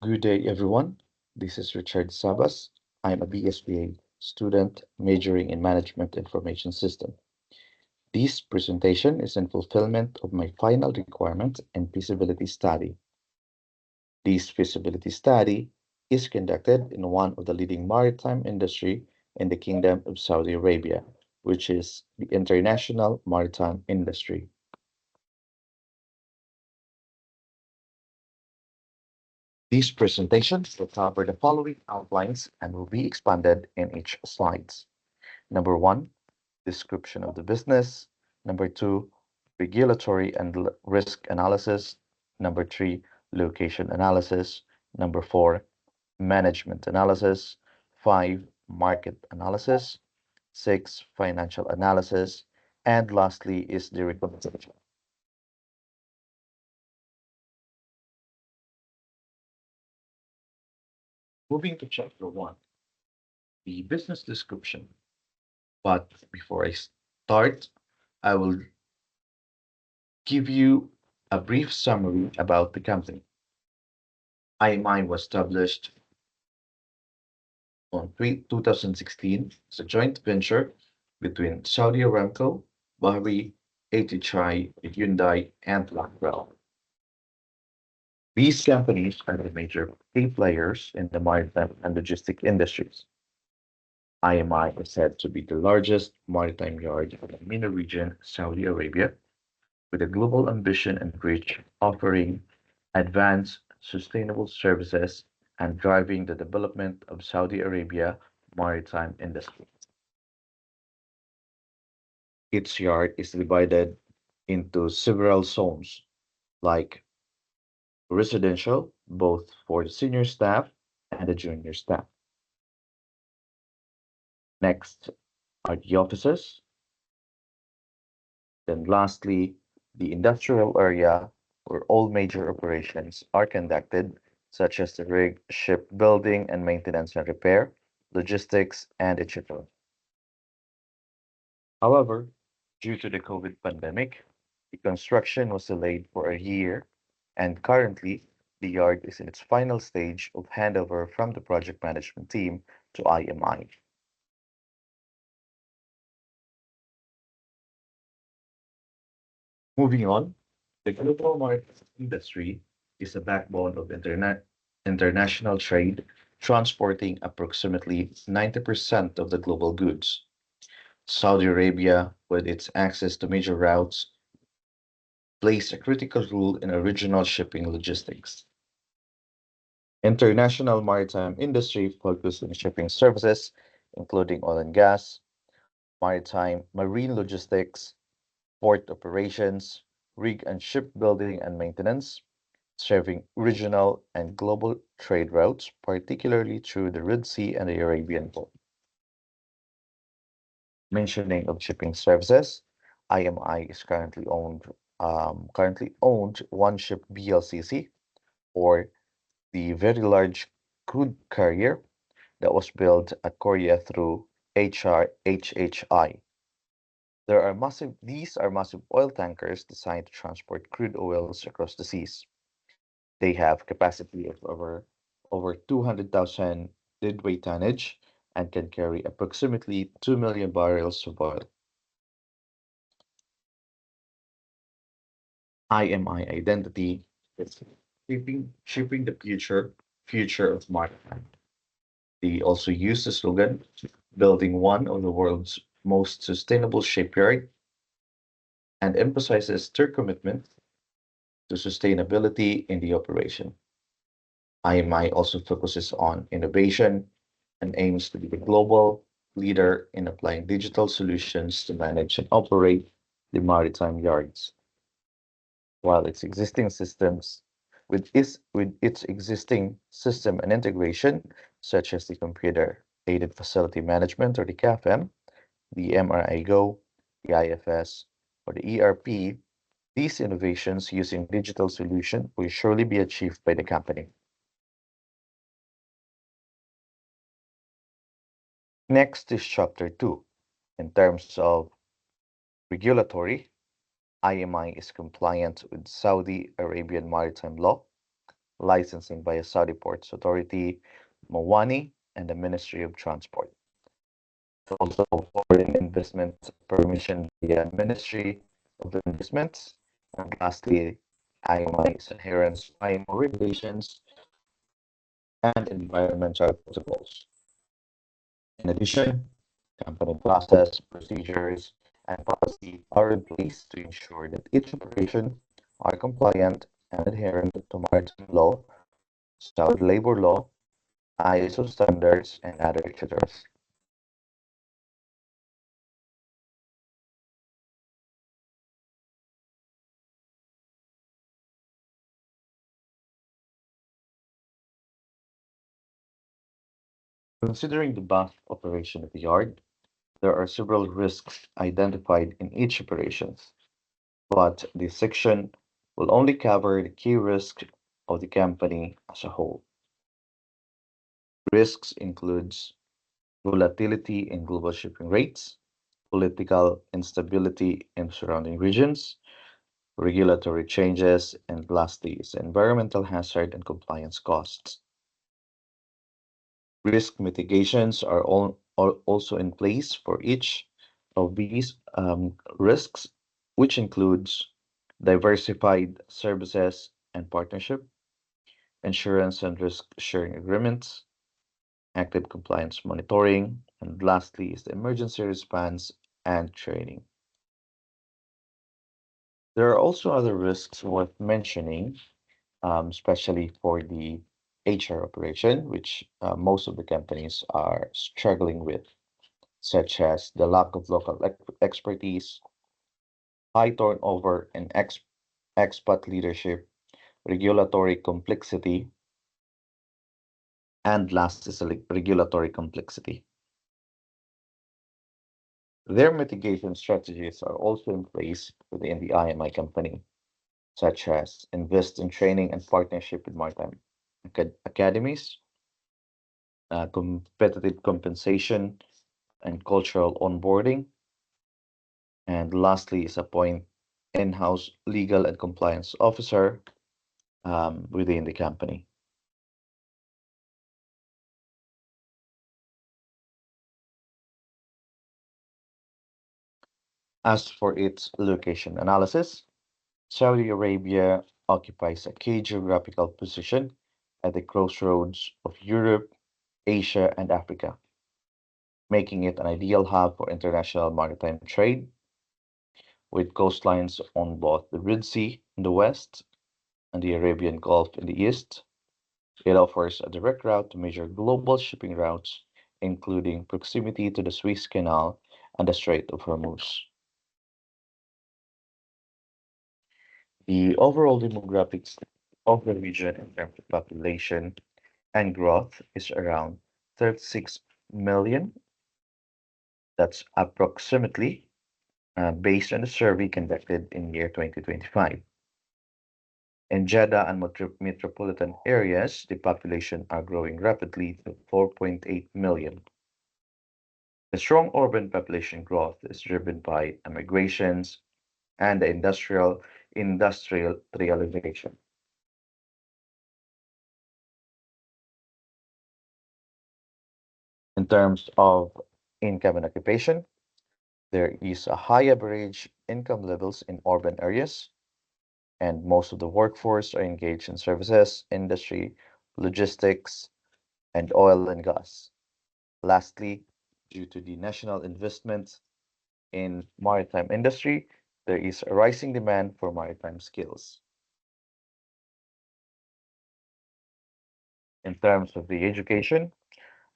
Good day, everyone. This is Richard Sabas. I'm a BSBA student majoring in Management Information System. This presentation is in fulfillment of my final requirement and feasibility study. This feasibility study is conducted in one of the leading maritime industry in the Kingdom of Saudi Arabia, which is the international maritime industry. This presentation will cover the following outlines and will be expanded in each slides. Number one, description of the business. Number two, regulatory and risk analysis. Number three, location analysis. Number four, management analysis. Five, market analysis. Six, financial analysis. And lastly is the recommendation. Moving to chapter one, the business description. But before I start, I will give you a brief summary about the company. IMI was established on 2016 as a joint venture between Saudi Aramco, Bahri, HHI, Hyundai, and Blackwell. These companies are the major key players in the maritime and logistic industries. IMI is said to be the largest maritime yard in the MENA region, Saudi Arabia, with a global ambition and reach, offering advanced, sustainable services and driving the development of Saudi Arabia maritime industry. Each yard is divided into several zones, like residential, both for the senior staff and the junior staff. Next are the offices. Then lastly, the industrial area where all major operations are conducted, such as the rig, ship building and maintenance and repair, logistics, and etc. However, due to the COVID pandemic, the construction was delayed for a year, and currently the yard is in its final stage of handover from the project management team to IMI. Moving on, the global maritime industry is the backbone of international trade, transporting approximately 90% of the global goods. Saudi Arabia, with its access to major routes, plays a critical role in regional shipping logistics. International maritime industry focuses on shipping services, including oil and gas, marine logistics, port operations, rig and ship building and maintenance, serving regional and global trade routes, particularly through the Red Sea and the Arabian Gulf. Mentioning of shipping services, IMI is currently owned One Ship BLCC, or the very large crude carrier that was built at Korea through HHI. These are massive oil tankers designed to transport crude oils across the seas. They have capacity of over 200,000 deadweight tonnage and can carry approximately 2 million barrels of oil. IMI identity is shaping the future of maritime. They also use the slogan, building one of the world's most sustainable shipyard, and emphasizes their commitment to sustainability in the operation. IMI also focuses on innovation and aims to be the global leader in applying digital solutions to manage and operate the maritime yards. While its existing systems, with its existing system and integration, such as the computer aided facility management or the CAFM, the MRI Go, the IFS, or the ERP, these innovations using digital solution will surely be achieved by the company. Next is chapter 2. In terms of regulatory, IMI is compliant with Saudi Arabian maritime law, licensing by a Saudi Ports Authority, Mawani, and the Ministry of Transport. Also, foreign investment permission via Ministry of Investments. And lastly, IMI's adherence to IMO regulations and environmental protocols. In addition, company process, procedures, and policy are in place to ensure that each operation are compliant and adherent to maritime law, Saudi labor law, ISO standards, and other ethics. Considering the vast operation of the yard, there are several risks identified in each operation, but this section will only cover the key risks of the company as a whole. Risks includes volatility in global shipping rates, political instability in surrounding regions, regulatory changes, and lastly is environmental hazard and compliance costs. Risk mitigations are also in place for each of these risks, which includes diversified services and partnership, insurance and risk sharing agreements, active compliance monitoring, and lastly is the emergency response and training. There are also other risks worth mentioning, especially for the HR operation, which most of the companies are struggling with, such as the lack of local expertise, high turnover in expat leadership, regulatory complexity, and last is regulatory complexity. Their mitigation strategies are also in place within the IMI company, such as invest in training and partnership with maritime academies, competitive compensation, and cultural onboarding. And lastly is appoint in-house legal and compliance officer within the company. As for its location analysis, Saudi Arabia occupies a key geographical position at the crossroads of Europe, Asia, and Africa, making it an ideal hub for international maritime trade, with coastlines on both the Red Sea in the west and the Arabian Gulf in the east. It offers a direct route to major global shipping routes, including proximity to the Suez Canal and the Strait of Hormuz. The overall demographics of the region in terms of population and growth is around 36 million. That's approximately based on a survey conducted in year 2025. In Jeddah and metropolitan areas, the population are growing rapidly to 4.8 million. The strong urban population growth is driven by immigrations and the industrialization. In terms of income and occupation, there is a high average income levels in urban areas, and most of the workforce are engaged in services, industry, logistics, and oil and gas. Lastly, due to the national investment in maritime industry, there is a rising demand for maritime skills. In terms of the education,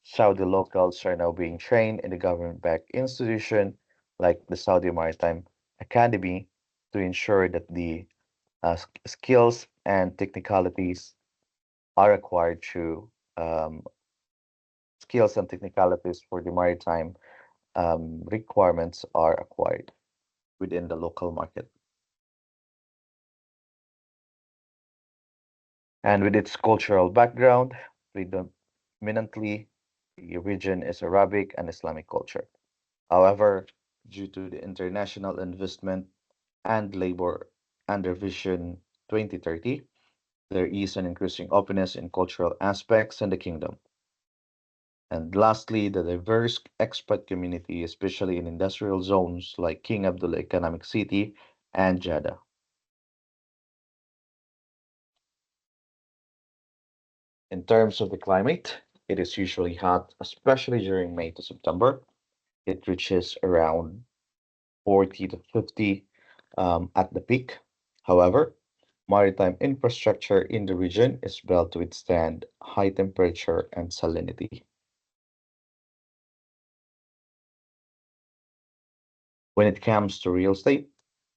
Saudi locals are now being trained in the government-backed institution like the Saudi Maritime Academy to ensure that the skills and technicalities are acquired through skills and technicalities for the maritime requirements are acquired within the local market. And with its cultural background, predominantly the region is Arabic and Islamic culture. However, due to the international investment and labor under Vision 2030, There is an increasing openness in cultural aspects in the kingdom. And lastly, the diverse expat community, especially in industrial zones like King Abdullah Economic City and Jeddah. In terms of the climate, it is usually hot, especially during May to September. It reaches around 40 to 50 at the peak. However, maritime infrastructure in the region is built to withstand high temperature and salinity. When it comes to real estate,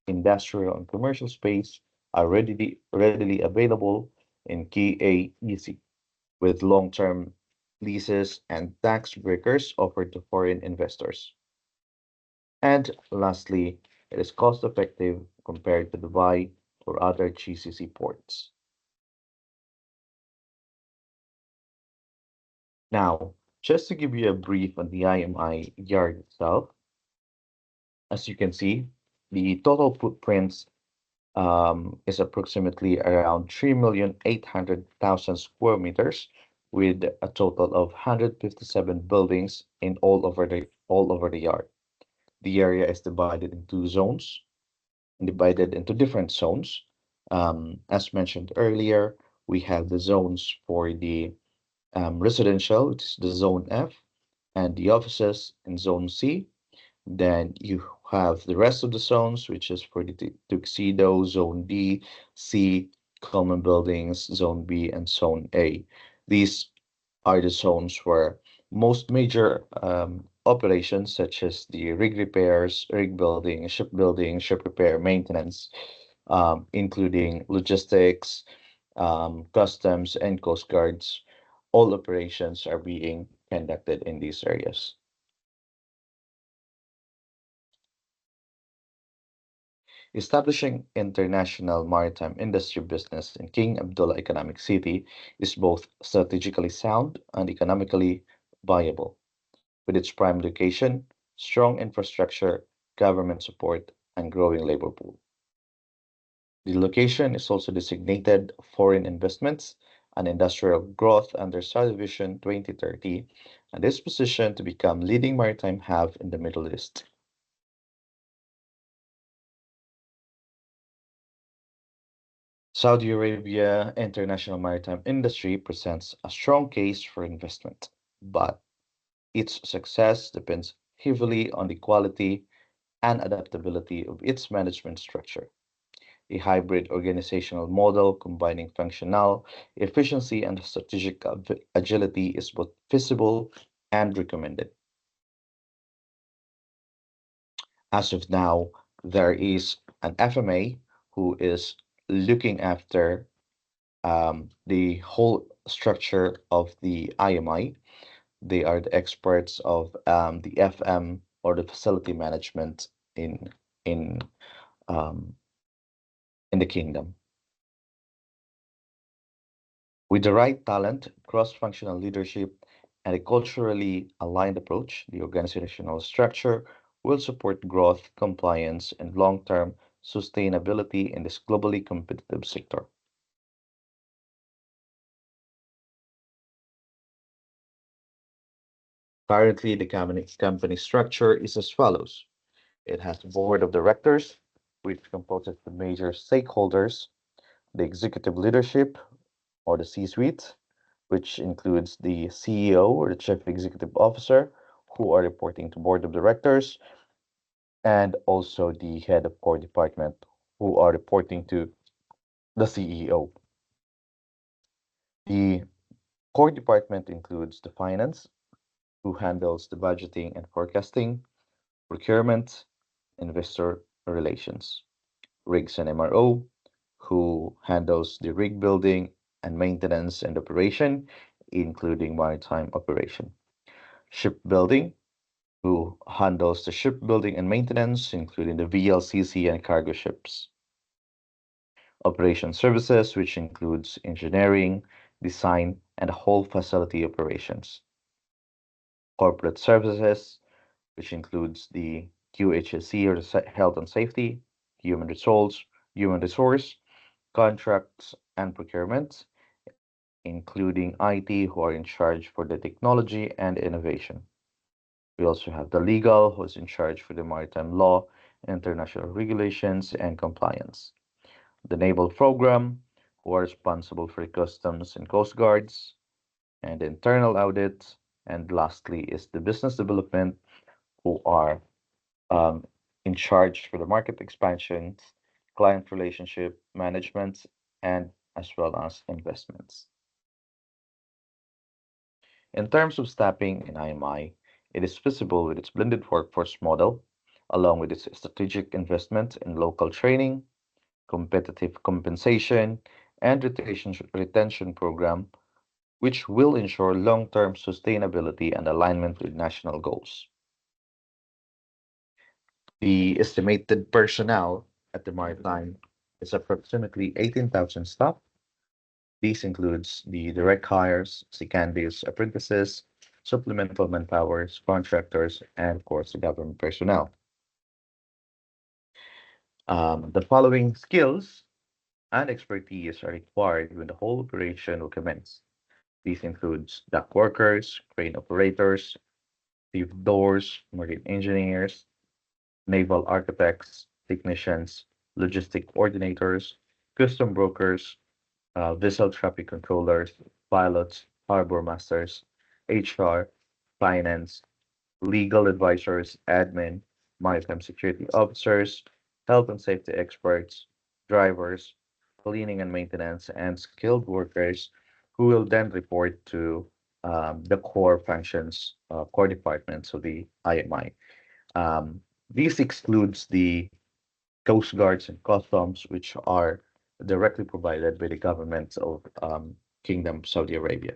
industrial and commercial space are readily available in KAEC, with long-term leases and tax breakers offered to foreign investors. And lastly, it is cost-effective compared to Dubai or other GCC ports. Now, just to give you a brief on the IMI yard itself, as you can see, the total footprint is approximately around 3,800,000 square meters, with a total of 157 buildings in all over the yard. The area is divided into zones, divided into different zones. As mentioned earlier, we have the zones for the residential, which is the zone F, and the offices in zone C. Then you have the rest of the zones, which is for the tuxedo, zone D, C, common buildings, zone B, and zone A. These are the zones where most major operations, such as the rig repairs, rig building, ship repair, maintenance, including logistics, customs, and coast guards, all operations are being conducted in these areas. Establishing international maritime industry business in King Abdullah Economic City is both strategically sound and economically viable. With its prime location, strong infrastructure, government support, and growing labor pool. The location is also designated foreign investments and industrial growth under Saudi Vision 2030 and is positioned to become leading maritime hub in the Middle East. Saudi Arabia international maritime industry presents a strong case for investment, but its success depends heavily on the quality and adaptability of its management structure. A hybrid organizational model combining functional efficiency and strategic agility is both feasible and recommended. As of now, there is an FMA who is looking after the whole structure of the IMI. They are the experts of the FM or the facility management in um, in the kingdom. With the right talent, cross-functional leadership, and a culturally aligned approach, the organizational structure will support growth, compliance, and long-term sustainability in this globally competitive sector. Currently, the company structure is as follows. It has a board of directors, which composes the major stakeholders, the executive leadership, or the C-suite, which includes the CEO or the chief executive officer, who are reporting to board of directors, and also the head of core department, who are reporting to the CEO. The core department includes the finance, who handles the budgeting and forecasting, procurement, investor relations, rigs and MRO, who handles the rig building and maintenance and operation, including maritime operation, shipbuilding, who handles the shipbuilding and maintenance, including the VLCC and cargo ships. Operation services, which includes engineering, design, and whole facility operations. Corporate services, which includes the QHSE or the health and safety, human resource, contracts and procurement, including IT, who are in charge for the technology and innovation. We also have the legal, who is in charge for the maritime law, international regulations, and compliance. The naval program, who are responsible for customs and coast guards, and internal audit. And lastly is the business development, who are um, in charge for the market expansion, client relationship management, and as well as investments. In terms of staffing in IMI, it is visible with its blended workforce model, along with its strategic investment in local training, competitive compensation, and retention program, which will ensure long-term sustainability and alignment with national goals. The estimated personnel at the Maritime is approximately 18,000 staff. This includes the direct hires, secondaries, apprentices, supplemental manpowers, contractors, and of course the government personnel. The following skills and expertise are required when the whole operation will commence. These includes dock workers, crane operators, stevedores, marine engineers, naval architects, technicians, logistic coordinators, custom brokers, vessel traffic controllers, pilots, harbor masters, HR, finance, legal advisors, admin, maritime security officers, health and safety experts, drivers, cleaning and maintenance, and skilled workers who will then report to the core functions, core departments of the IMI. Um, this excludes the coast guards and customs, which are directly provided by the government of Kingdom Saudi Arabia.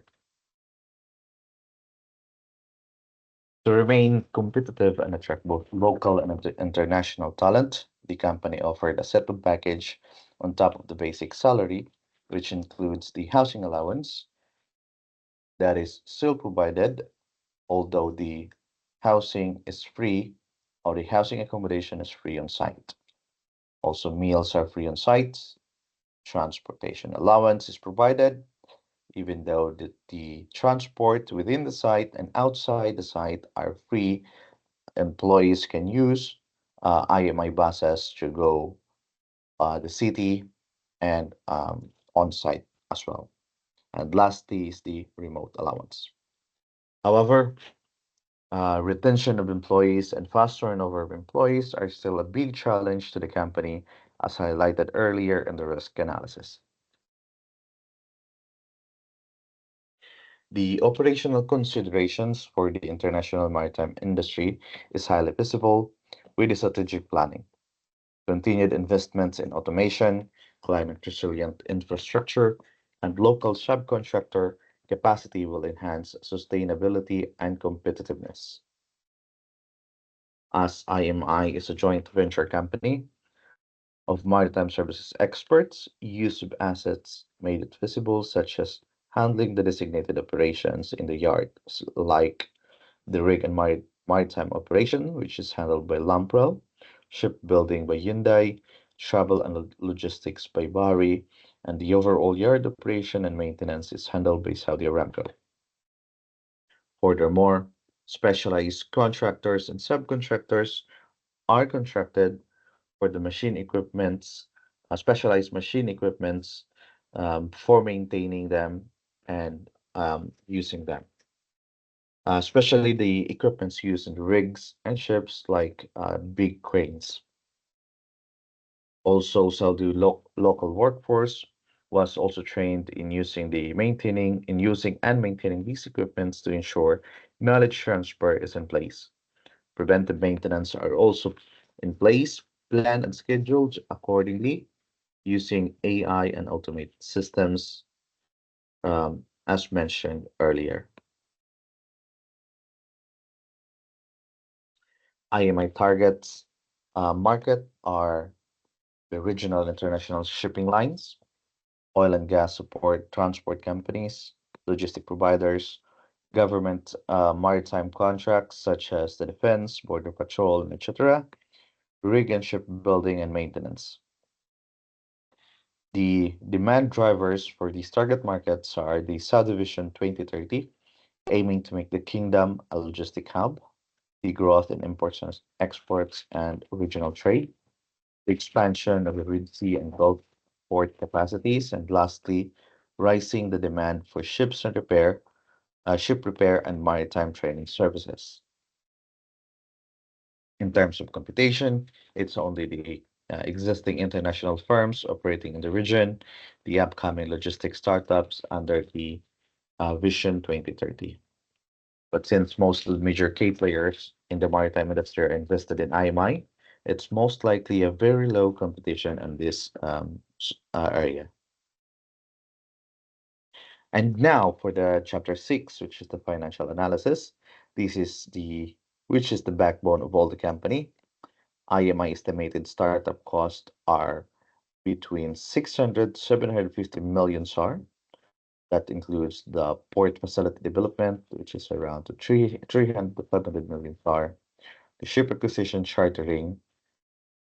To remain competitive and attract both local and international talent, the company offered a settled package on top of the basic salary, which includes the housing allowance that is still provided, although the housing is free or the housing accommodation is free on site. Also, meals are free on site. Transportation allowance is provided, even though the transport within the site and outside the site are free. Employees can use IMI buses to go the city and on site as well. And lastly is the remote allowance. However, retention of employees and fast turnover of employees are still a big challenge to the company, as highlighted earlier in the risk analysis. The operational considerations for the international maritime industry is highly visible with the strategic planning. Continued investments in automation, climate resilient infrastructure, and local subcontractor capacity will enhance sustainability and competitiveness. As IMI is a joint venture company of maritime services experts, use of assets made it visible, such as handling the designated operations in the yard, like the rig and maritime operation, which is handled by Lamprel, shipbuilding by Hyundai, travel and logistics by Bari, and the overall yard operation and maintenance is handled by Saudi Aramco. Furthermore, specialized contractors and subcontractors are contracted for the machine equipments, specialized machine equipments for maintaining them and using them. Especially the equipments used in rigs and ships like big cranes. Also, Saudi local workforce was also trained in using and maintaining these equipments to ensure knowledge transfer is in place. Preventive maintenance are also in place, planned and scheduled accordingly using AI and automated systems, as mentioned earlier. IMI targets market are the regional international shipping lines, oil and gas support transport companies, logistic providers, government maritime contracts such as the defense, border patrol, and etc., rig and shipbuilding and maintenance. The demand drivers for these target markets are the Subdivision 2030, aiming to make the kingdom a logistic hub, the growth in imports and exports and regional trade, the expansion of the Red Sea and Gulf port capacities, and lastly, rising the demand for ship repair and maritime training services. In terms of computation, it's only the existing international firms operating in the region, the upcoming logistics startups under the Vision 2030. But since most of the major key players in the maritime industry are invested in IMI, it's most likely a very low competition in this area. And now for the chapter 6, which is the financial analysis. This is which is the backbone of all the company. IMI estimated startup costs are between 600 750 million SAR. That includes the port facility development, which is around 300 to 500 million SAR. The ship acquisition chartering,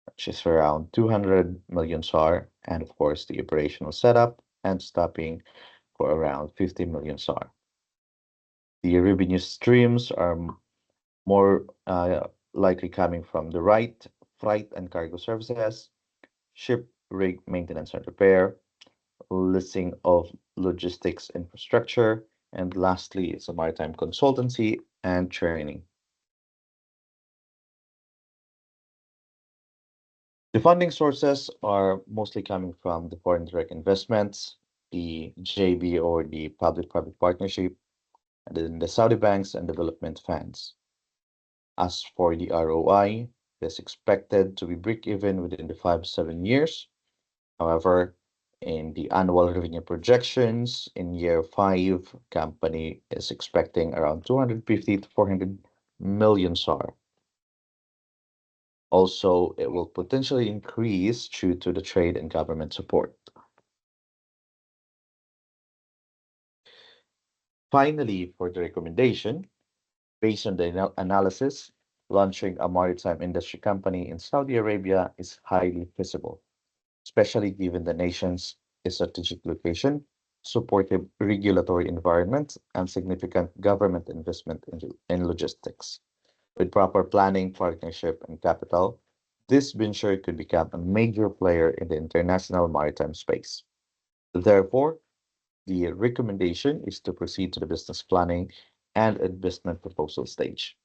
which is around 200 million SAR, and of course the operational setup and stopping for around 50 million SAR. The revenue streams are more likely coming from the freight and cargo services, ship rig maintenance and repair, leasing of logistics infrastructure, and lastly, it's a maritime consultancy and training. The funding sources are mostly coming from the foreign direct investments, the JV or the public-private partnership, and then the Saudi banks and development funds. As for the ROI, it is expected to be break-even within the 5-7 years. However, in the annual revenue projections, in year 5, company is expecting around 250 to 400 million SAR. Also, it will potentially increase due to the trade and government support. Finally, for the recommendation, based on the analysis, launching a maritime industry company in Saudi Arabia is highly feasible, especially given the nation's strategic location, supportive regulatory environment, and significant government investment in logistics. With proper planning, partnership, and capital, this venture could become a major player in the international maritime space. Therefore, the recommendation is to proceed to the business planning and investment proposal stage.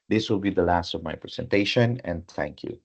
This will be the last of my presentation, and thank you.